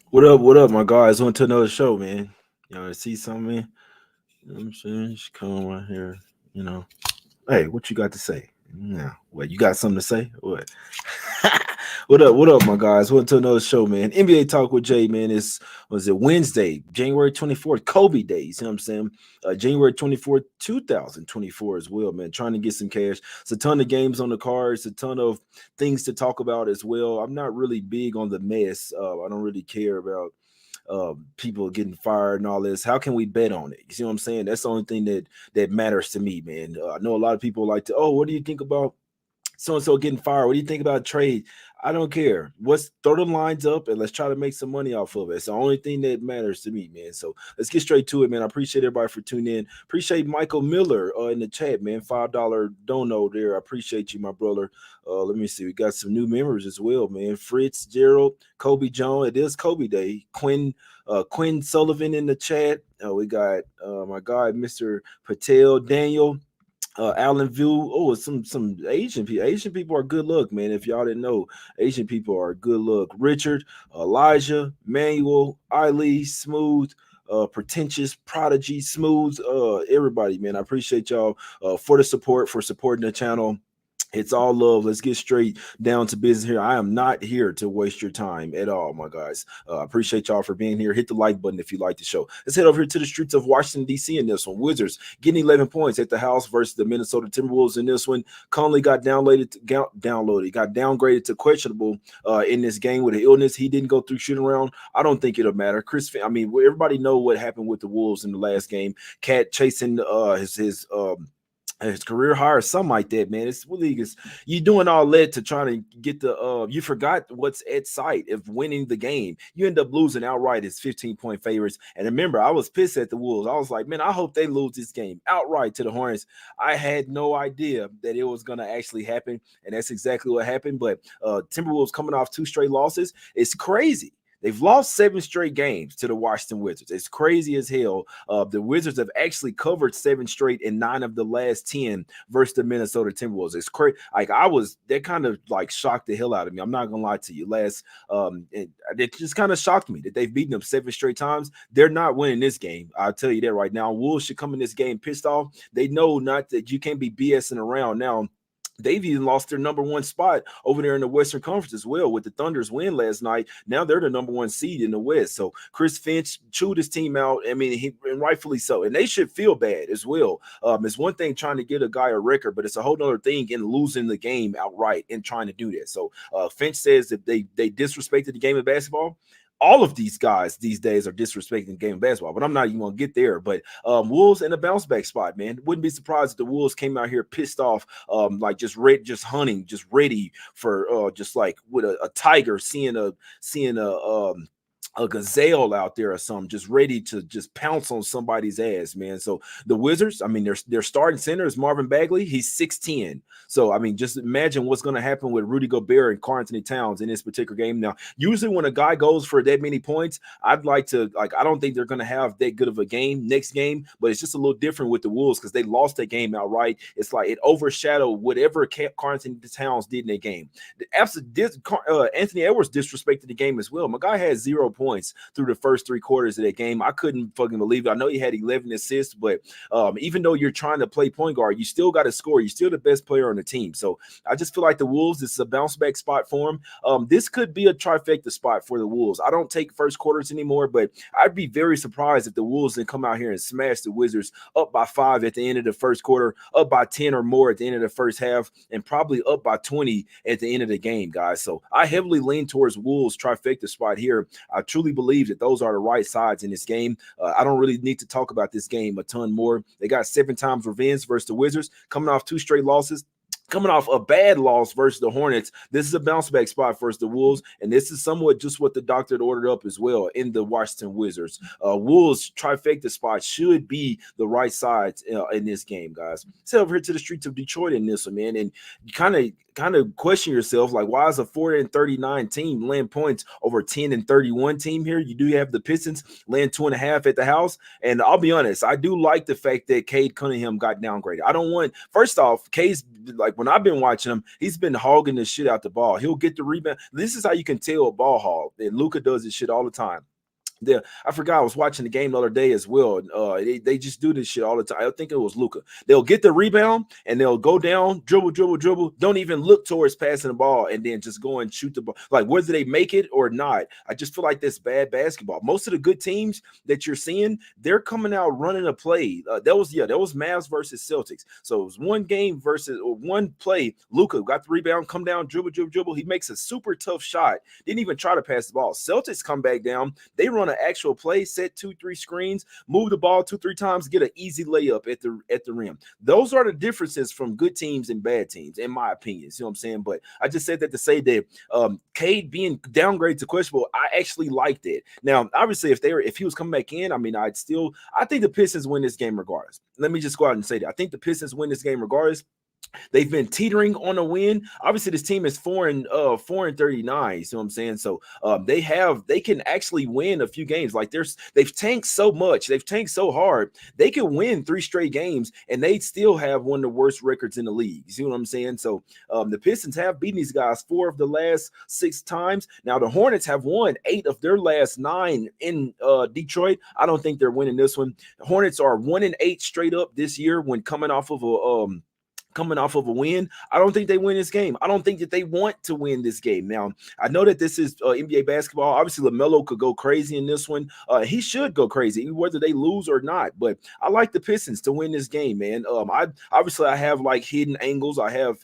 What up? What up, my guys? On to another show, man. Y'all wanna see something, man? You know what I'm saying? Just come right here. You know. Hey, what you got to say? Yeah. What you got something to say? What? What up? What up, my guys? Welcome to another show, man. NBA Talk with Jay, man. It's was it Wednesday, January 24th, Kobe days. You know what I'm saying? January 24th, 2024 as well, man. Trying to get some cash. It's a ton of games on the cards, a ton of things to talk about as well. I'm not really big on the mess. I don't really care about people getting fired and all this. How can we bet on it? You see what I'm saying? That's the only thing that matters to me, man. I know a lot of people like to, oh, what do you think about so and so getting fired? What do you think about trade? I don't care. What's throw the lines up and let's try to make some money off of it. It's the only thing that matters to me, man. So let's get straight to it, man. I appreciate everybody for tuning in. Appreciate Michael Miller in the chat, man. $5 dono there. I appreciate you, my brother. Let me see. We got some new members as well, man. Fritz, Gerald, Kobe Jones. It is Kobe Day. Quinn Sullivan in the chat. We got my guy, Mr. Patel, Daniel. Allen View. Oh, some Asian people. Asian people are good luck, man. If y'all didn't know, Asian people are good luck. Richard, Elijah, Manuel, Ali, Smooth, pretentious, prodigy, smooth. Everybody, man. I appreciate y'all for the support, for supporting the channel. It's all love. Let's get straight down to business here. I am not here to waste your time at all, my guys. I appreciate y'all for being here. Hit the like button if you like the show. Let's head over here to the streets of Washington, D.C. in this one. Wizards getting 11 points at the house versus the Minnesota Timberwolves in this one. Conley got got downgraded to questionable in this game with an illness. He didn't go through shooting around. I don't think it'll matter. I mean, everybody know what happened with the Wolves in the last game. Cat chasing his career high or something like that, man. It's really you doing all that to try to get the you forgot what's at sight of winning the game. You end up losing outright as 15-point favorites. And remember, I was pissed at the Wolves. I was like, man, I hope they lose this game outright to the Hornets. I had no idea that it was gonna actually happen, and that's exactly what happened. But Timberwolves coming off 2 straight losses. It's crazy. They've lost 7 straight games to the Washington Wizards. It's crazy as hell. The Wizards have actually covered 7 straight in 9 of the last 10 versus the Minnesota Timberwolves. It's crazy. Like that kind of like shocked the hell out of me. I'm not gonna lie to you. It just kind of shocked me that they've beaten them 7 straight times. They're not winning this game. I'll tell you that right now. Wolves should come in this game pissed off. They know not that you can't be BSing around now. They've even lost their number one spot over there in the Western Conference as well with the Thunder's win last night. Now they're the number one seed in the West. So Chris Finch chewed his team out. I mean, and rightfully so. And they should feel bad as well. It's one thing trying to get a guy a record, but it's a whole other thing in losing the game outright and trying to do that. So Finch says that they disrespected the game of basketball. All of these guys these days are disrespecting the game of basketball, but I'm not even gonna get there. But Wolves in a bounce back spot, man. Wouldn't be surprised if the Wolves came out here pissed off, like just hunting, just ready for just like with a tiger seeing a gazelle out there or something, just ready to just pounce on somebody's ass, man. So the Wizards, I mean, their starting center is Marvin Bagley. He's 6'10". So I mean, just imagine what's going to happen with Rudy Gobert and Karl Anthony Towns in this particular game. Now, usually when a guy goes for that many points, I don't think they're going to have that good of a game next game, but it's just a little different with the Wolves because they lost that game outright. It's like it overshadowed whatever Karl Anthony Towns did in that game. Anthony Edwards disrespected the game as well. My guy had 0 points through the first 3 quarters of that game. I couldn't fucking believe it. I know he had 11 assists, but even though you're trying to play point guard, you still got to score. You're still the best player on the team. So I just feel like the Wolves, this is a bounce back spot for them. This could be a trifecta spot for the Wolves. I don't take first quarters anymore, but I'd be very surprised if the Wolves didn't come out here and smash the Wizards up by 5 at the end of the first quarter, up by 10 or more at the end of the first half, and probably up by 20 at the end of the game, guys. So I heavily lean towards Wolves trifecta spot here. I truly believe that those are the right sides in this game. I don't really need to talk about this game a ton more. They got 7 times revenge versus the Wizards, coming off 2 straight losses. Coming off a bad loss versus the Hornets, this is a bounce back spot versus the Wolves, and this is somewhat just what the doctor had ordered up as well in the Washington Wizards. Wolves trifecta spot should be the right sides in this game, guys. Let's head over here to the streets of Detroit in this one, man, and kind kind of question yourself, like, why is a 40-39 team laying points over 10-31 team here? You do have the Pistons laying 2.5 at the house. And I'll be honest, I do like the fact that Cade Cunningham got downgraded. I don't want, first off, Cade's like, when I've been watching him, he's been hogging the shit out the ball. He'll get the rebound. This is how you can tell a ball hog. And Luka does this shit all the time. I forgot I was watching the game the other day as well. They just do this shit all the time. I think it was Luka. They'll get the rebound and they'll go down, dribble, don't even look towards passing the ball, and then just go and shoot the ball. Like, whether they make it or not, I just feel like that's bad basketball. Most of the good teams that you're seeing, they're coming out running a play. That was Mavs versus Celtics. So it was one game versus one play. Luka got the rebound, come down, dribble. He makes a super tough shot. Didn't even try to pass the ball. Celtics come back down. They run an actual play, set 2-3 screens, move the ball 2-3 times, get an easy layup at the rim. Those are the differences from good teams and bad teams, in my opinion. You know what I'm saying? But I just said that to say that Cade being downgraded to questionable, I actually liked it. Now, obviously, if he was coming back in, I mean, I think the Pistons win this game regardless. Let me just go out and say that. I think the Pistons win this game regardless. They've been teetering on a win. Obviously, this team is 4-39. You know what I'm saying? So they can actually win a few games. Like, they've tanked so much, they've tanked so hard. They could win 3 straight games and they still have one of the worst records in the league. You see what I'm saying? So the Pistons have beaten these guys 4 of the last 6 times. Now the Hornets have won 8 of their last 9 in Detroit. I don't think they're winning this one. The Hornets are 1-8 straight up this year when coming off of a win. I don't think they win this game. I don't think that they want to win this game. Now, I know that this is NBA basketball. Obviously, LaMelo could go crazy in this one. He should go crazy, whether they lose or not. But I like the Pistons to win this game, man. I have like hidden angles. I have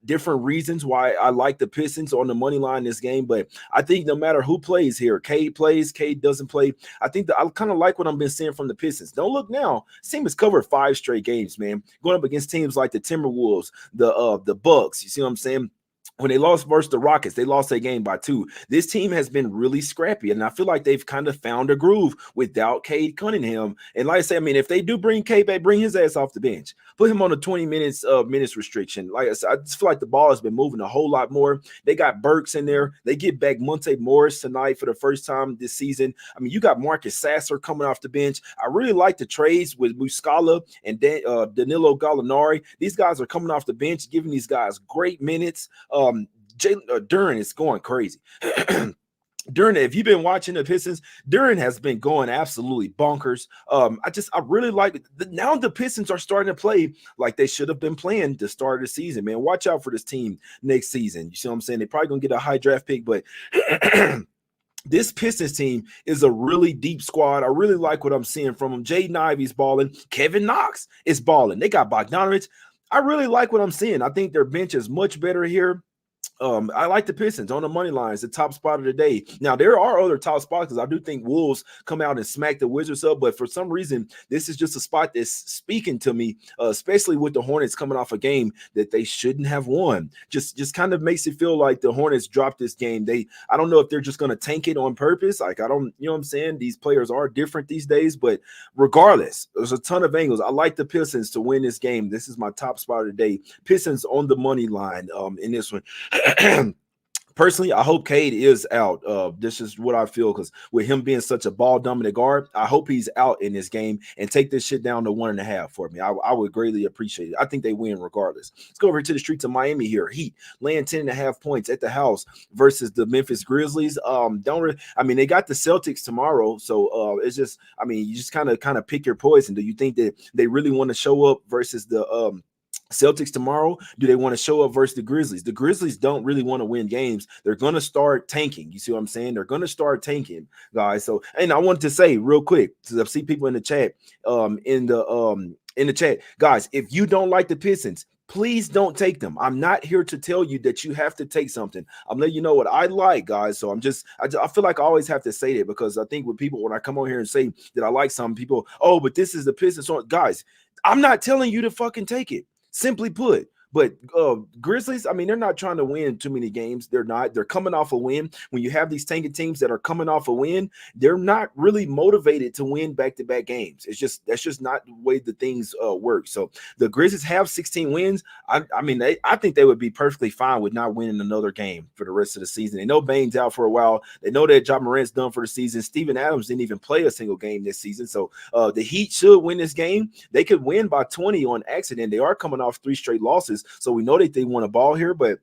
different reasons why I like the Pistons on the money line this game. But I think no matter who plays here, Cade plays, Cade doesn't play, I think that I kind of like what I've been seeing from the Pistons. Don't look now. This team has covered 5 straight games, man. Going up against teams like the Timberwolves, the Bucks. You see what I'm saying? When they lost versus the Rockets, they lost a game by 2. This team has been really scrappy, and I feel like they've kind of found a groove without Cade Cunningham. And like I say, I mean, if they do bring Cade back, bring his ass off the bench. Put him on a 20 minutes restriction. Like I said, I just feel like the ball has been moving a whole lot more. They got Burks in there. They get back Monte Morris tonight for the first time this season. I mean, you got Marcus Sasser coming off the bench. I really like the trades with Muscala and Danilo Gallinari. These guys are coming off the bench, giving these guys great minutes. Duren is going crazy. Duren, if you've been watching the Pistons, Duren has been going absolutely bonkers. I really like it. Now the Pistons are starting to play like they should have been playing to start the season, man. Watch out for this team next season. You see what I'm saying? They're probably going to get a high draft pick, but this Pistons team is a really deep squad. I really like what I'm seeing from them. Jaden Ivey's balling. Kevin Knox is balling. They got Bogdanovich. I really like what I'm seeing. I think their bench is much better here. I like the Pistons on the money lines, the top spot of the day. Now, there are other top spots because I do think Wolves come out and smack the Wizards up, but for some reason, this is just a spot that's speaking to me, especially with the Hornets coming off a game that they shouldn't have won. Just kind of makes it feel like the Hornets dropped this game. I don't know if they're just going to tank it on purpose. Like, I don't, you know what I'm saying? These players are different these days, but regardless, there's a ton of angles. I like the Pistons to win this game. This is my top spot of the day. Pistons on the money line in this one. Personally, I hope Cade is out. This is what I feel, because with him being such a ball dominant guard, I hope he's out in this game and take this shit down to 1.5 for me. I would greatly appreciate it. I think they win regardless. Let's go over to the streets of Miami here. Heat laying 10.5 points at the house versus the Memphis Grizzlies. They got the Celtics tomorrow, so it's just, I mean, you just kind of pick your poison. Do you think that they really want to show up versus the Celtics tomorrow? Do they want to show up versus the Grizzlies? The Grizzlies don't really want to win games. They're going to start tanking. You see what I'm saying? They're going to start tanking, guys. So, and I wanted to say real quick, because I see people in the chat, in the chat, guys, if you don't like the Pistons, please don't take them. I'm not here to tell you that you have to take something. I'm letting you know what I like, guys. So I feel like I always have to say that, because I think with people, when I come on here and say that I like some people, oh, but this is the Pistons. So, guys, I'm not telling you to fucking take it. Simply put, But Grizzlies, I mean, they're not trying to win too many games. They're not. They're coming off a win. When you have these tanking teams that are coming off a win, they're not really motivated to win back-to-back games. That's just not the way the things work. So the Grizzlies have 16 wins. I mean, I think they would be perfectly fine with not winning another game for the rest of the season. They know Bane's out for a while. They know that Ja Morant's done for the season. Steven Adams didn't even play a single game this season. So the Heat should win this game. They could win by 20 on accident. They are coming off 3 straight losses. So we know that they want a ball here, but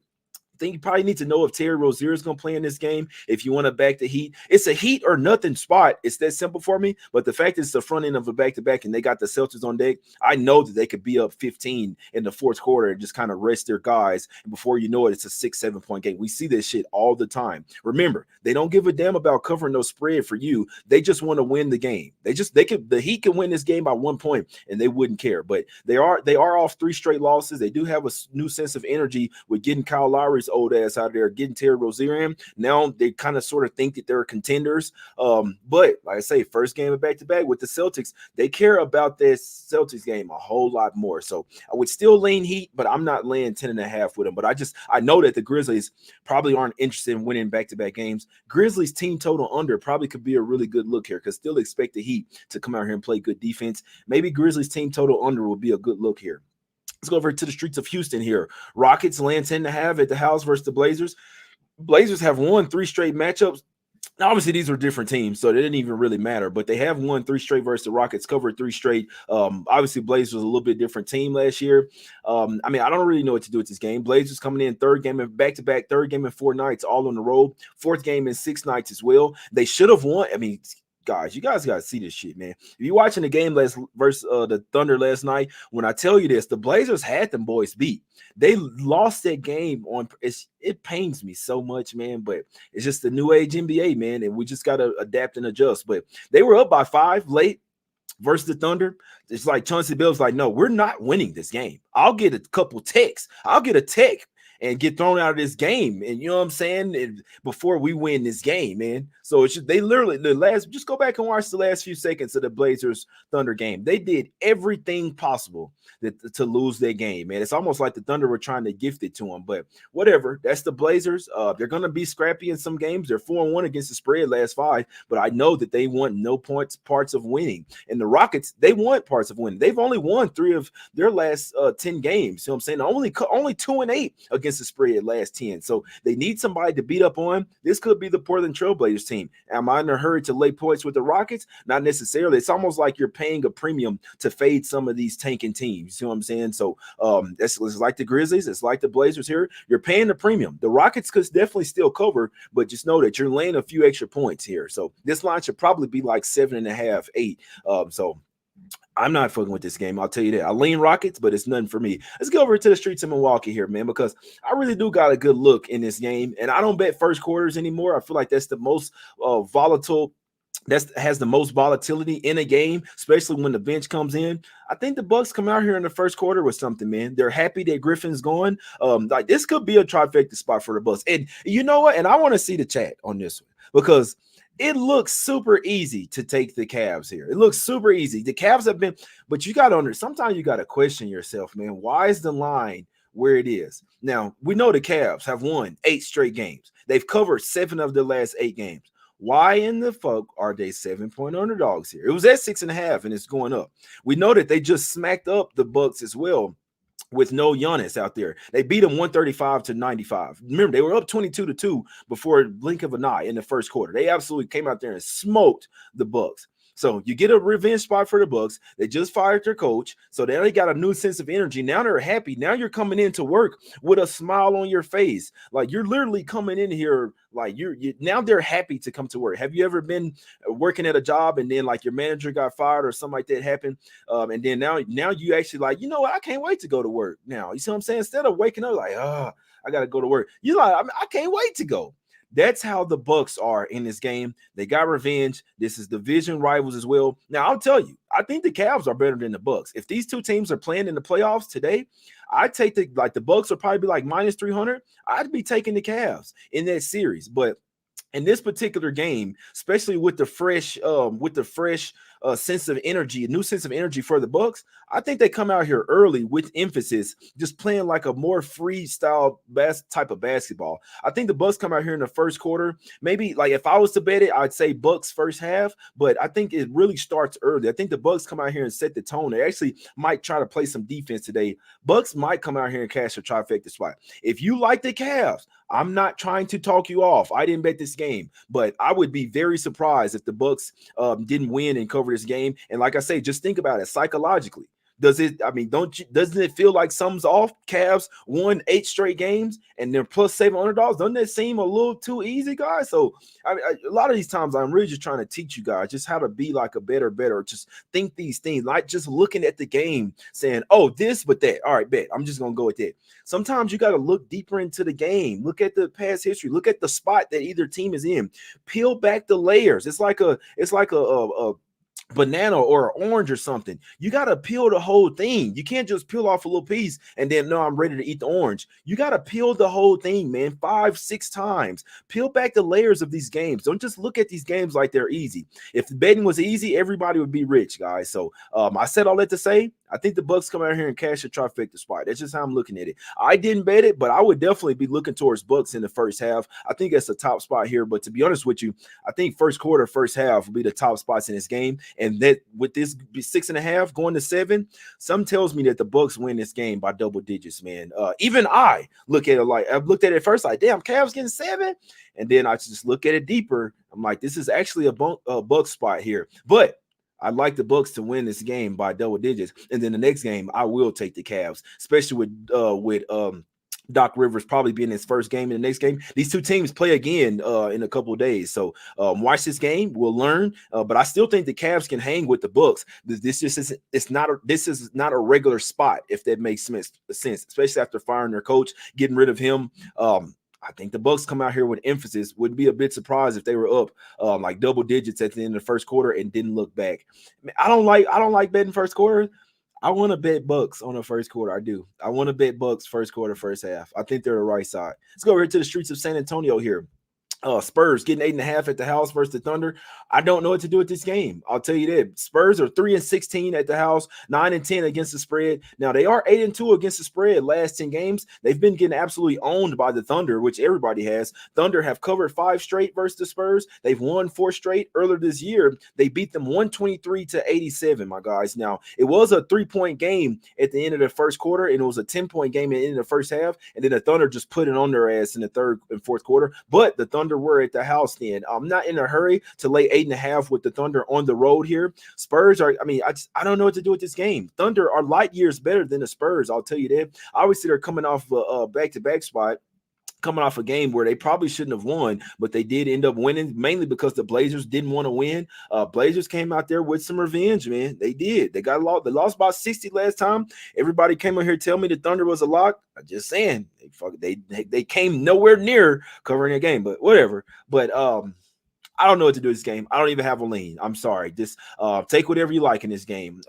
think you probably need to know if Terry Rozier is going to play in this game. If you want to back the Heat, it's a Heat or nothing spot. It's that simple for me. But the fact it's the front end of a back-to-back and they got the Celtics on deck, I know that they could be up 15 in the fourth quarter and just kind of rest their guys. And before you know it, it's a 6-7 point game. We see this shit all the time. Remember, they don't give a damn about covering no spread for you. They just want to win the game. The Heat can win this game by 1 point and they wouldn't care. But they are off 3 straight losses. They do have a new sense of energy with getting Kyle Lowry's old ass out there, getting Terry Rozier in. Now they kind of sort of think that they're contenders. But like I say, first game of back-to-back with the Celtics, they care about this Celtics game a whole lot more. So I would still lean Heat, but I'm not laying 10.5 with them. But I know that the Grizzlies probably aren't interested in winning back-to-back games. Grizzlies team total under probably could be a really good look here because still expect the Heat to come out here and play good defense. Maybe Grizzlies team total under will be a good look here. Let's go over to the streets of Houston here. Rockets land 10.5 at the house versus the Blazers. Blazers have won 3 straight matchups. Now, obviously, these were different teams, so it didn't even really matter. But they have won 3 straight versus the Rockets, covered 3 straight. Obviously, Blazers was a little bit different team last year. I mean, I don't really know what to do with this game. Blazers coming in third game in back-to-back, third game in 4 nights, all on the road. Fourth game in 6 nights as well. They should have won. I mean, guys, you guys got to see this shit, man. If you're watching the game versus the Thunder last night, when I tell you this, the Blazers had them boys beat. They lost that game on it pains me so much, man, but it's just the new age NBA, man, and we just got to adapt and adjust. But they were up by 5 late versus the Thunder. It's like Chauncey Billups like, no, we're not winning this game. I'll get a couple texts. I'll get a tech and get thrown out of this game. And you know what I'm saying? And before we win this game, man. So it's just, they literally just go back and watch the last few seconds of the Blazers Thunder game. They did everything possible to lose their game, man. It's almost like the Thunder were trying to gift it to them, but whatever. That's the Blazers. They're going to be scrappy in some games. They're 4-1 against the spread last 5, but I know that they want no parts of winning. And the Rockets, they want parts of winning. They've only won 3 of their last 10 games. You know what I'm saying? Only 2-8 against the spread last 10. So they need somebody to beat up on. This could be the Portland Trailblazers team. Am I in a hurry to lay points with the Rockets? Not necessarily. It's almost like you're paying a premium to fade some of these tanking teams. You know what I'm saying? So it's like the Grizzlies. It's like the Blazers here. You're paying the premium. The Rockets could definitely still cover, but just know that you're laying a few extra points here. So this line should probably be like 7.5, 8. So I'm not fucking with this game. I'll tell you that. I lean Rockets, but it's nothing for me. Let's go over to the streets of Milwaukee here, man, because I really do got a good look in this game. And I don't bet first quarters anymore. I feel like that's the most volatile. That has the most volatility in a game, especially when the bench comes in. I think the Bucks come out here in the first quarter with something, man. They're happy that Griffin's gone. Like this could be a trifecta spot for the Bucks. And you know what? And I want to see the chat on this one because it looks super easy to take the Cavs here. It looks super easy. The Cavs have been, but you got to sometimes you got to question yourself, man. Why is the line where it is? Now, we know the Cavs have won 8 straight games. They've covered 7 of the last 8 games. Why in the fuck are they 7-point underdogs here? It was at 6.5 and it's going up. We know that they just smacked up the Bucks as well with no Giannis out there. They beat them 135-95. Remember, they were up 22-2 before blink of an eye in the first quarter. They absolutely came out there and smoked the Bucks. So you get a revenge spot for the Bucks. They just fired their coach, so they got a new sense of energy. Now they're happy. Now you're coming into work with a smile on your face. Like you're literally coming in here like you now they're happy to come to work. Have you ever been working at a job and then like your manager got fired or something like that happened? And then now you actually like, you know what? I can't wait to go to work now. You see what I'm saying? Instead of waking up like, I got to go to work. You like, I can't wait to go. That's how the Bucks are in this game. They got revenge. This is division rivals as well. Now, I'll tell you, I think the Cavs are better than the Bucks. If these two teams are playing in the playoffs today, I'd take the Bucks would probably be like minus 300. I'd be taking the Cavs in that series. But in this particular game, especially with the fresh sense of energy, a new sense of energy for the Bucks. I think they come out here early with emphasis, just playing like a more freestyle type of basketball. I think the Bucks come out here in the first quarter. Maybe like if I was to bet it, I'd say Bucks first half, but I think it really starts early. I think the Bucks come out here and set the tone. They actually might try to play some defense today. Bucks might come out here and cash a trifecta spot. If you like the Cavs, I'm not trying to talk you off. I didn't bet this game, but I would be very surprised if the Bucks didn't win and cover this game. And like I say, just think about it psychologically. Doesn't it feel like something's off? Cavs won 8 straight games and they're plus 7 underdogs. Doesn't that seem a little too easy, guys? So a lot of these times I'm really just trying to teach you guys just how to be like a better. Just think these things, like just looking at the game saying, oh, this, but that. All right, bet. I'm just going to go with that. Sometimes you got to look deeper into the game. Look at the past history. Look at the spot that either team is in. Peel back the layers. It's like a banana or an orange or something. You got to peel the whole thing. You can't just peel off a little piece and then, no, I'm ready to eat the orange. You got to peel the whole thing, man, 5-6 times. Peel back the layers of these games. Don't just look at these games like they're easy. If the betting was easy, everybody would be rich, guys. So I said all that to say, I think the Bucks come out here and cash a trifecta spot. That's just how I'm looking at it. I didn't bet it, but I would definitely be looking towards Bucks in the first half. I think that's the top spot here. But to be honest with you, I think first quarter, first half will be the top spots in this game. And that with this 6.5 going to 7, some tells me that the Bucks win this game by double digits, man. Even I look at it like I've looked at it first, like, damn, Cavs getting 7. And then I just look at it deeper. I'm like, this is actually a Bucks spot here. But I'd like the Bucks to win this game by double digits, and then the next game I will take the Cavs, especially with Doc Rivers probably being his first game in the next game. These two teams play again in a couple of days, so watch this game. We'll learn, but I still think the Cavs can hang with the Bucks. This is not a regular spot, if that makes sense, especially after firing their coach, getting rid of him. I think the Bucks come out here with emphasis. Would be a bit surprised if they were up like double digits at the end of the first quarter and didn't look back. I don't like betting first quarter. I want to bet Bucks on the first quarter. I do. I want to bet Bucks first quarter, first half. I think they're the right side. Let's go over here to the streets of San Antonio here. Spurs getting 8.5 at the house versus the Thunder. I don't know what to do with this game. I'll tell you that. Spurs are 3-16 at the house, 9-10 against the spread. Now they are 8-2 against the spread last 10 games. They've been getting absolutely owned by the Thunder, which everybody has. Thunder have covered 5 straight versus the Spurs. They've won 4 straight. Earlier this year, they beat them 123-87, my guys. Now it was a 3-point game at the end of the first quarter, and it was a 10-point game at the end of the first half. And then the Thunder just put it on their ass in the third and fourth quarter. But the Thunder were at the house then. I'm not in a hurry to lay 8.5 with the Thunder on the road here. Spurs are, I don't know what to do with this game. Thunder are light years better than the Spurs, I'll tell you that. Obviously, they're coming off a back-to-back spot, coming off a game where they probably shouldn't have won, but they did end up winning, mainly because the Blazers didn't want to win. Blazers came out there with some revenge, man. They did. They got lost. They lost by 60 last time. Everybody came in here tell me the Thunder was a lock. I'm just saying, they came nowhere near covering a game, but whatever. But I don't know what to do with this game. I don't even have a lean. I'm sorry. Just take whatever you like in this game.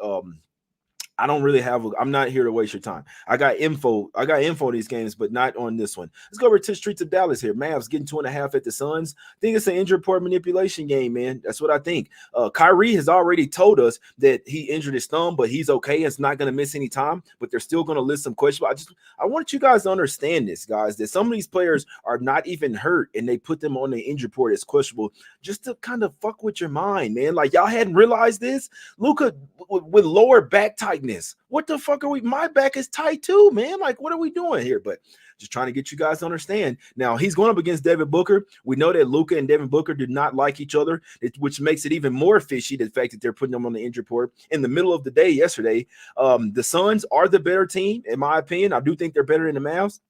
I don't really have. I'm not here to waste your time. I got info on these games, but not on this one. Let's go over to the streets of Dallas here. Mavs getting 2.5 at the Suns. I think it's an injury report manipulation game, man. That's what I think. Kyrie has already told us that he injured his thumb, but he's okay. It's not going to miss any time, but they're still going to list some questions. I want you guys to understand this, guys, that some of these players are not even hurt, and they put them on the injury report as questionable just to kind of fuck with your mind, man. Like, y'all hadn't realized this? Luka with lower back tightness. What the fuck are we? My back is tight too, man. Like, what are we doing here? But just trying to get you guys to understand. Now, he's going up against Devin Booker. We know that Luka and Devin Booker do not like each other, which makes it even more fishy, the fact that they're putting them on the injury report in the middle of the day yesterday. The Suns are the better team, in my opinion. I do think they're better than the Mavs.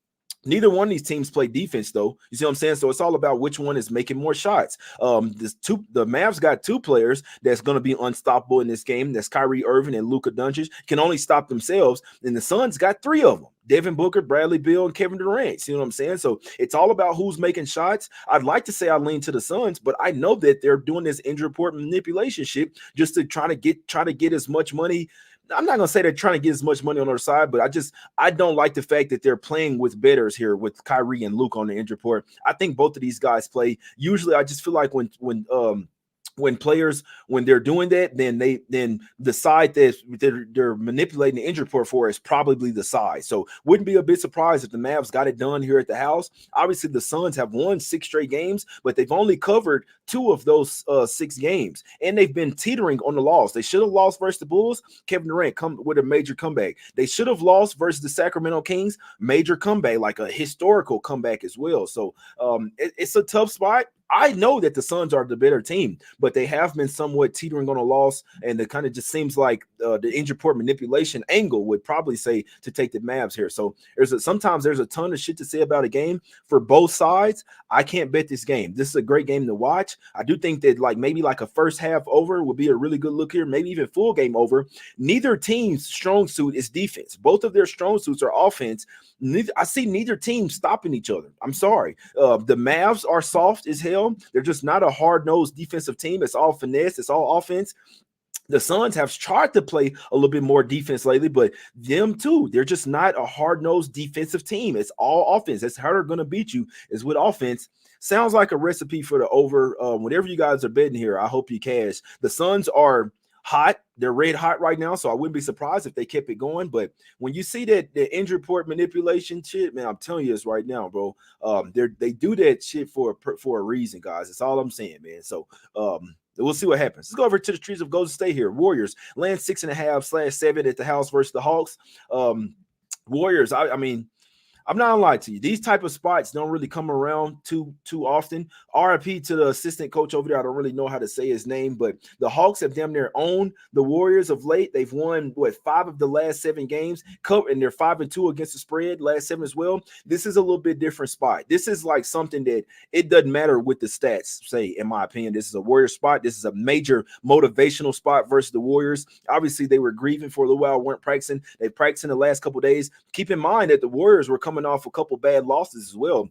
Neither one of these teams play defense, though. You see what I'm saying? So it's all about which one is making more shots. The Mavs got 2 players that's going to be unstoppable in this game. That's Kyrie Irving and Luka Doncic. Can only stop themselves. And the Suns got 3 of them. Devin Booker, Bradley Beal, and Kevin Durant. See what I'm saying? So it's all about who's making shots. I'd like to say I lean to the Suns, but I know that they're doing this injury report manipulation shit just to try to get as much money. I'm not going to say they're trying to get as much money on their side, but I don't like the fact that they're playing with bettors here with Kyrie and Luke on the injury report. I think both of these guys play. Usually I just feel like when when players, when they're doing that, then the side that they're manipulating the injury report for is probably the side. So wouldn't be a bit surprised if the Mavs got it done here at the house. Obviously the Suns have won 6 straight games, but they've only covered 2 of those 6 games, and they've been teetering on the loss. They should have lost versus the Bulls. Kevin Durant come with a major comeback. They should have lost versus the Sacramento Kings, major comeback, like a historical comeback as well. So it's a tough spot. I know that the Suns are the better team, but they have been somewhat teetering on a loss, and it kind of just seems like the injury report manipulation angle would probably say to take the Mavs here. So sometimes there's a ton of shit to say about a game for both sides. I can't bet this game. This is a great game to watch. I do think that maybe a first half over would be a really good look here, maybe even full game over. Neither team's strong suit is defense. Both of their strong suits are offense. I see neither team stopping each other. I'm sorry. The Mavs are soft as hell. They're just not a hard-nosed defensive team. It's all finesse. It's all offense. The Suns have tried to play a little bit more defense lately, but them too, they're just not a hard-nosed defensive team. It's all offense. That's how they're going to beat you, is with offense. Sounds like a recipe for the over. Whatever you guys are betting here, I hope you cash. The Suns are hot. They're red hot right now, so I wouldn't be surprised if they kept it going. But when you see that the injury report manipulation shit, man, I'm telling you this right now, bro. They do that shit for a reason, guys. That's all I'm saying, man. So we'll see what happens. Let's go over to the streets of Golden State here. Warriors land 6.5/7 at the house versus the Hawks. Warriors, I mean, I'm not gonna lie to you. These type of spots don't really come around too often. RIP to the assistant coach over there. I don't really know how to say his name, but the Hawks have damn near owned the Warriors of late. They've won 5 of the last 7 games, and they're 5-2 against the spread last 7 as well. This is a little bit different spot. This is like something that it doesn't matter what the stats say. In my opinion, this is a Warrior spot. This is a major motivational spot versus the Warriors. Obviously, they were grieving for a little while, weren't practicing. They practiced in the last couple of days. Keep in mind that the Warriors were coming off a couple bad losses as well.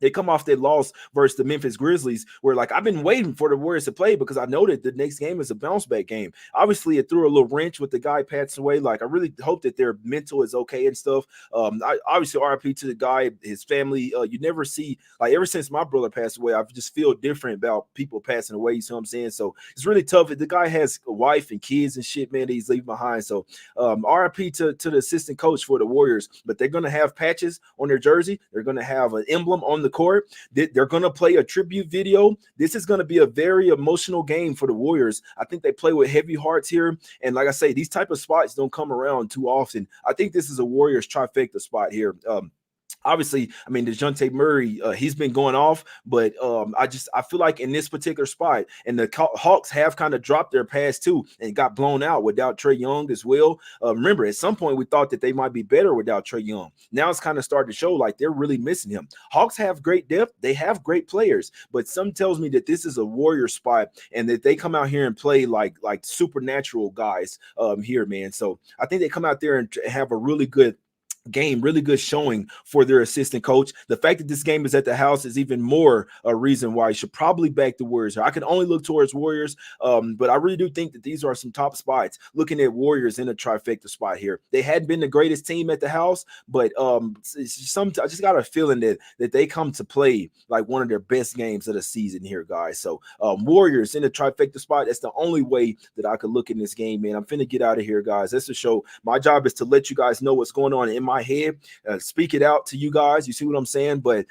They come off that loss versus the Memphis Grizzlies, where I've been waiting for the Warriors to play because I know that the next game is a bounce back game. Obviously, it threw a little wrench with the guy passing away. I really hope that their mental is okay and stuff. Obviously, RIP to the guy, his family. You never see ever since my brother passed away, I just feel different about people passing away. You see what I'm saying? So it's really tough. The guy has a wife and kids and shit, man, that he's leaving behind. So RIP to the assistant coach for the Warriors. But they're gonna have patches on their jersey. They're gonna have an emblem on the court. They're going to play a tribute video. This is going to be a very emotional game for the Warriors. I think they play with heavy hearts here. And like I say, these type of spots don't come around too often. I think this is a Warriors trifecta spot here. Obviously, I mean, DeJounte Murray, he's been going off, but I feel like in this particular spot, and the Hawks have kind of dropped their pass too and got blown out without Trae Young as well. Remember, at some point we thought that they might be better without Trae Young. Now it's kind of starting to show like they're really missing him. Hawks have great depth, they have great players, but some tells me that this is a Warrior spot and that they come out here and play like supernatural guys here, man. So I think they come out there and have a really good game, really good showing for their assistant coach. The fact that this game is at the house is even more a reason why you should probably back the Warriors. I can only look towards Warriors, but I really do think that these are some top spots. Looking at Warriors in a trifecta spot here, they hadn't been the greatest team at the house, but I just got a feeling that they come to play like one of their best games of the season here, guys. So Warriors in a trifecta spot. That's the only way that I could look in this game, man. I'm finna get out of here, guys. That's the show. My job is to let you guys know what's going on in my head, speak it out to you guys. You see what I'm saying? But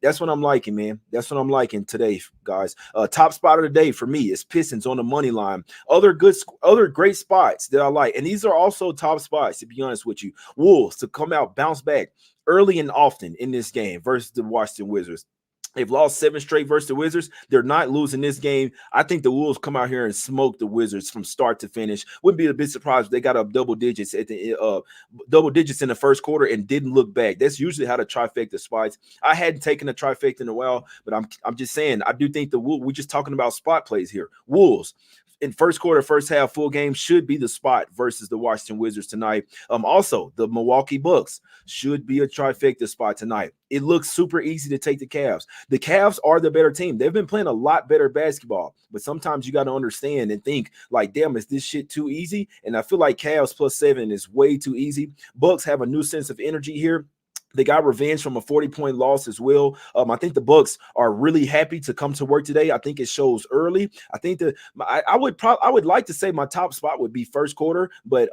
that's what I'm liking, man. That's what I'm liking today, guys. Top spot of the day for me is Pistons on the money line. Other great spots that I like, and these are also top spots, to be honest with you. Wolves to come out, bounce back early and often in this game versus the Washington Wizards. They've lost 7 straight versus the Wizards. They're not losing this game. I think the Wolves come out here and smoke the Wizards from start to finish. Wouldn't be a bit surprised if they got up double digits in the first quarter and didn't look back. That's usually how the trifecta spots. I hadn't taken a trifecta in a while, but I'm just saying I do think we're just talking about spot plays here. Wolves in first quarter, first half, full game should be the spot versus the Washington Wizards tonight. Also, the Milwaukee Bucks should be a trifecta spot tonight. It looks super easy to take the Cavs. The Cavs are the better team. They've been playing a lot better basketball, but sometimes you got to understand and think like, damn, is this shit too easy? And I feel like Cavs +7 is way too easy. Bucks have a new sense of energy here. They got revenge from a 40-point loss as well. I think the Bucks are really happy to come to work today. I think it shows early. I think that I would like to say my top spot would be first quarter, but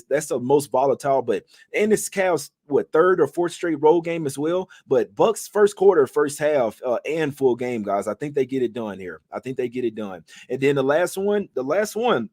that's the most volatile. But and this Cavs third or fourth straight road game as well. But Bucks first quarter, first half, and full game, guys. I think they get it done here. I think they get it done. And then the last one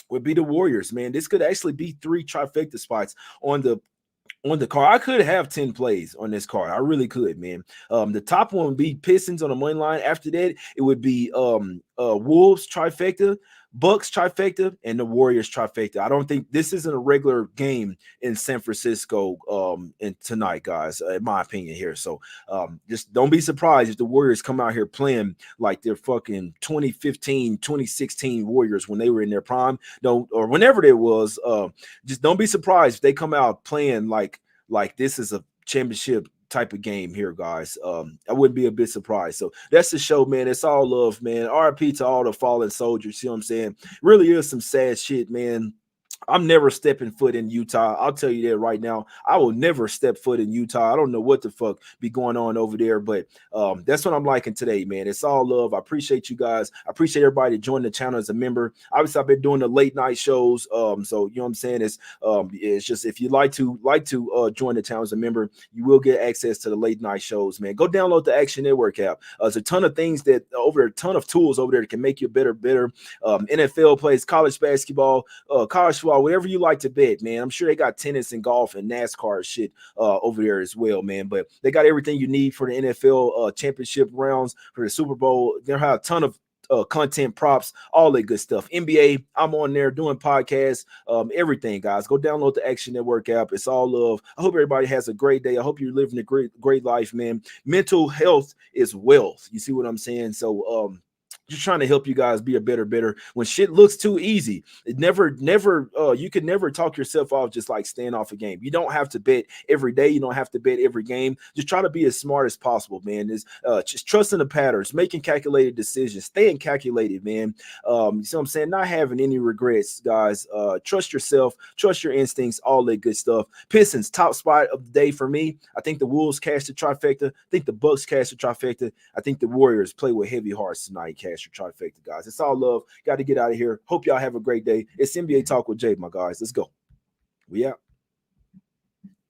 would be the Warriors, man. This could actually be 3 trifecta spots on the card. I could have 10 plays on this card. I really could, man. The top one would be Pistons on the money line. After that, it would be Wolves trifecta, Bucks trifecta, and the Warriors trifecta. I don't think this isn't a regular game in San Francisco and tonight, guys, in my opinion here. So just don't be surprised if the Warriors come out here playing like they're fucking 2015, 2016 Warriors when they were in their prime. Or whenever it was. Just don't be surprised if they come out playing like this is a championship type of game here, guys. I wouldn't be a bit surprised. So that's the show, man. It's all love, man. RIP to all the fallen soldiers. See what I'm saying? Really is some sad shit, man. I'm never stepping foot in Utah. I'll tell you that right now. I will never step foot in Utah. I don't know what the fuck be going on over there, but that's what I'm liking today, man. It's all love. I appreciate you guys. I appreciate everybody that joined the channel as a member. Obviously, I've been doing the late night shows. So you know what I'm saying? It's just if you like to join the channel as a member, you will get access to the late night shows, man. Go download the Action Network app. There's a ton of things that over there, a ton of tools over there that can make you better. NFL plays, college basketball, college football, whatever you like to bet, man. I'm sure they got tennis and golf and NASCAR shit over there as well, man. But they got everything you need for the NFL championship rounds, for the Super Bowl. They have a ton of content, props, all that good stuff. NBA, I'm on there doing podcasts, everything, guys. Go download the Action Network app. It's all love. I hope everybody has a great day. I hope you're living a great life, man. Mental health is wealth. You see what I'm saying? So just trying to help you guys be a better. When shit looks too easy, it never, you can never talk yourself off just like staying off a game. You don't have to bet every day. You don't have to bet every game. Just try to be as smart as possible, man. Is just trusting the patterns, making calculated decisions, staying calculated, man. You see what I'm saying? Not having any regrets, guys. Trust yourself, trust your instincts, all that good stuff. Pistons, top spot of the day for me. I think the Wolves cash the trifecta. I think the Bucks cash the trifecta. I think the Warriors play with heavy hearts tonight, cash your trifecta, guys. It's all love. Got to get out of here. Hope y'all have a great day. It's NBA Talk with Jay, my guys. Let's go. We out.